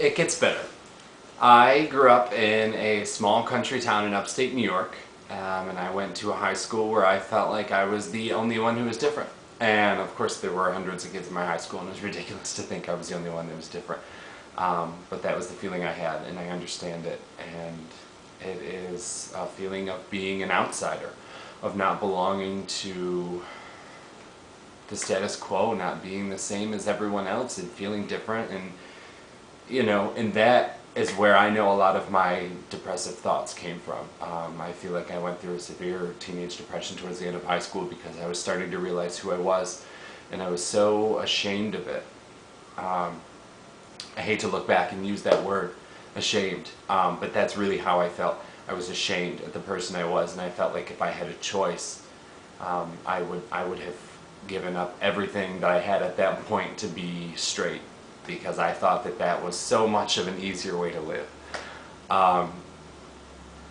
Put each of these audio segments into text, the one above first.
It gets better. I grew up in a small country town in upstate New York, and I went to a high school where I felt like I was the only one who was different. And of course there were hundreds of kids in my high school and it was ridiculous to think I was the only one that was different. But that was the feeling I had, and I understand it. And it is a feeling of being an outsider, of not belonging to the status quo, not being the same as everyone else and feeling different. And that is where I know a lot of my depressive thoughts came from. I feel like I went through a severe teenage depression towards the end of high school because I was starting to realize who I was, and I was so ashamed of it. I hate to look back and use that word, ashamed, but that's really how I felt. I was ashamed of the person I was, and I felt like if I had a choice, I would have given up everything that I had at that point to be straight, because I thought that that was so much of an easier way to live.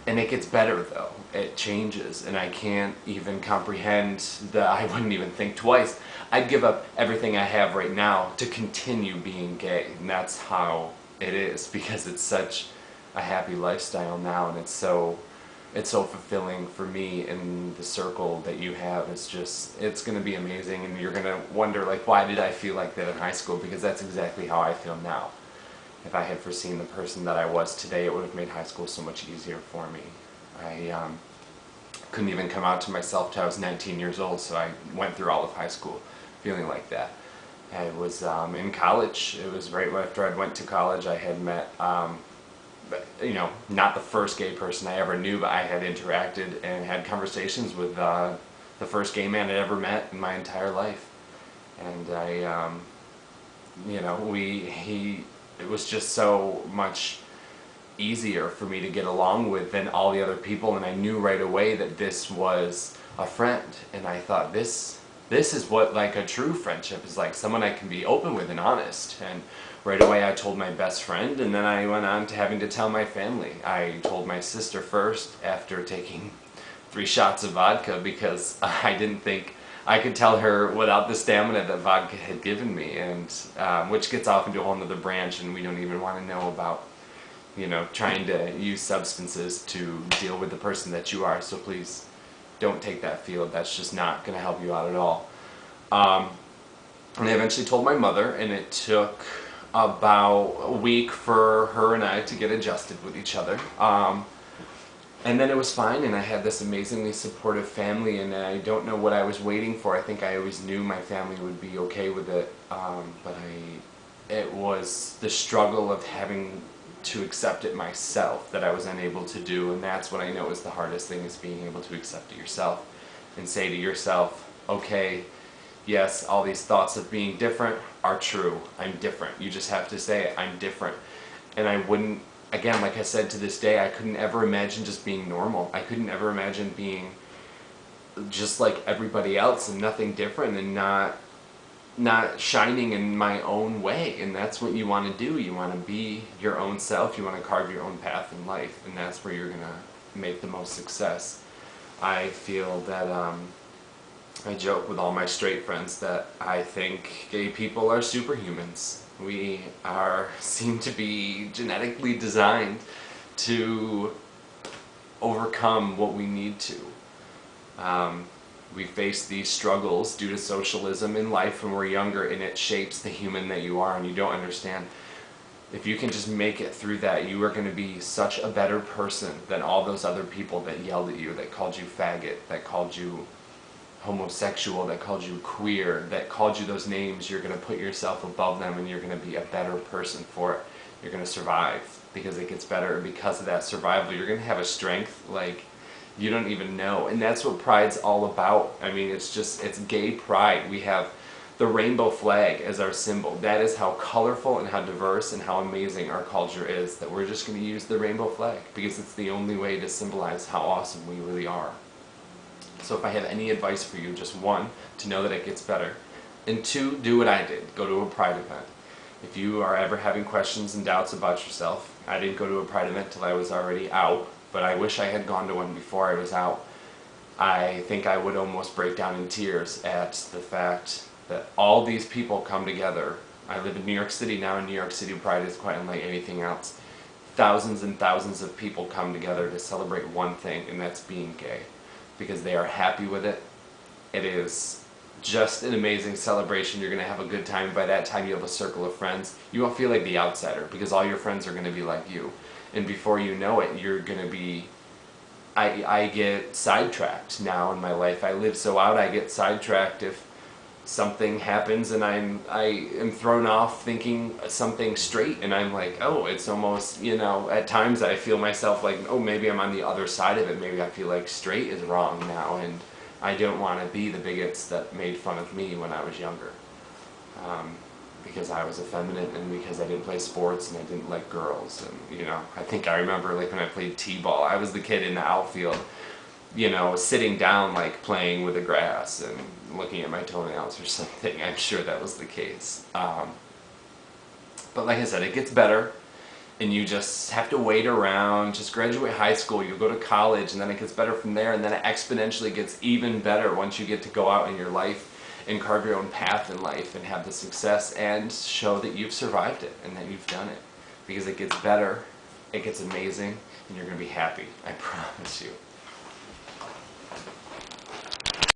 And it gets better though. It changes, and I can't even comprehend that. I wouldn't even think twice. I'd give up everything I have right now to continue being gay, and that's how it is, because it's such a happy lifestyle now, and it's so fulfilling for me. And the circle that you have is just, it's going to be amazing, and you're going to wonder, like, why did I feel like that in high school? Because that's exactly how I feel now. If I had foreseen the person that I was today, it would have made high school so much easier for me. I couldn't even come out to myself till I was 19 years old, so I went through all of high school feeling like that. I was in college. It was right after I went to college. I had met not the first gay person I ever knew, but I had interacted and had conversations with the first gay man I'd ever met in my entire life. And it was just so much easier for me to get along with than all the other people, and I knew right away that this was a friend. And I thought, this is what like a true friendship is like, someone I can be open with and honest. And right away I told my best friend, and then I went on to having to tell my family. I told my sister first after taking 3 shots of vodka, because I didn't think I could tell her without the stamina that vodka had given me, and which gets off into a whole nother branch, and we don't even want to know about, trying to use substances to deal with the person that you are. So please don't take that field. That's just not going to help you out at all. And I eventually told my mother, and it took about a week for her and I to get adjusted with each other. And then it was fine, and I had this amazingly supportive family, and I don't know what I was waiting for. I think I always knew my family would be okay with it, but it was the struggle of having to accept it myself that I was unable to do, and that's what I know is the hardest thing, is being able to accept it yourself and say to yourself, okay, yes, all these thoughts of being different are true. I'm different. You just have to say it. I'm different. And I wouldn't, again, like I said, to this day, I couldn't ever imagine just being normal. I couldn't ever imagine being just like everybody else and nothing different, and not shining in my own way. And that's what you want to do. You want to be your own self. You want to carve your own path in life, and that's where you're going to make the most success. I feel that I joke with all my straight friends that I think gay people are superhumans. We seem to be genetically designed to overcome what we need to. We face these struggles due to socialism in life when we're younger, and it shapes the human that you are, and you don't understand. If you can just make it through that, you are going to be such a better person than all those other people that yelled at you, that called you faggot, that called you homosexual, that called you queer, that called you those names. You're going to put yourself above them, and you're going to be a better person for it. You're going to survive because it gets better, and because of that survival, you're going to have a strength like you don't even know. And that's what Pride's all about. I mean, it's gay pride. We have the rainbow flag as our symbol. That is how colorful and how diverse and how amazing our culture is, that we're just going to use the rainbow flag because it's the only way to symbolize how awesome we really are. So if I have any advice for you, just 1, to know that it gets better, and 2, do what I did. Go to a Pride event. If you are ever having questions and doubts about yourself, I didn't go to a Pride event till I was already out, but I wish I had gone to one before I was out. I think I would almost break down in tears at the fact that all these people come together I live in New York City now, and New York City Pride is quite unlike anything else. Thousands and thousands of people come together to celebrate one thing, and that's being gay, because they are happy with it. It is just an amazing celebration. You're going to have a good time. By that time, you have a circle of friends. You won't feel like the outsider, because all your friends are going to be like you. And before you know it, you're going to be... I get sidetracked now in my life. I live so out, I get sidetracked if something happens and I am thrown off thinking something straight, and I'm like, oh, it's almost, you know, at times I feel myself like, oh, maybe I'm on the other side of it. Maybe I feel like straight is wrong now, and I don't want to be the bigots that made fun of me when I was younger. Because I was effeminate, and because I didn't play sports and I didn't like girls. And, you know, I think I remember, like, when I played t-ball, I was the kid in the outfield, you know, sitting down, like, playing with the grass and looking at my toenails or something. I'm sure that was the case. But like I said, it gets better, and you just have to wait around. Just graduate high school, you go to college, and then it gets better from there, and then it exponentially gets even better once you get to go out in your life and carve your own path in life and have the success and show that you've survived it and that you've done it. Because it gets better, it gets amazing, and you're going to be happy. I promise you.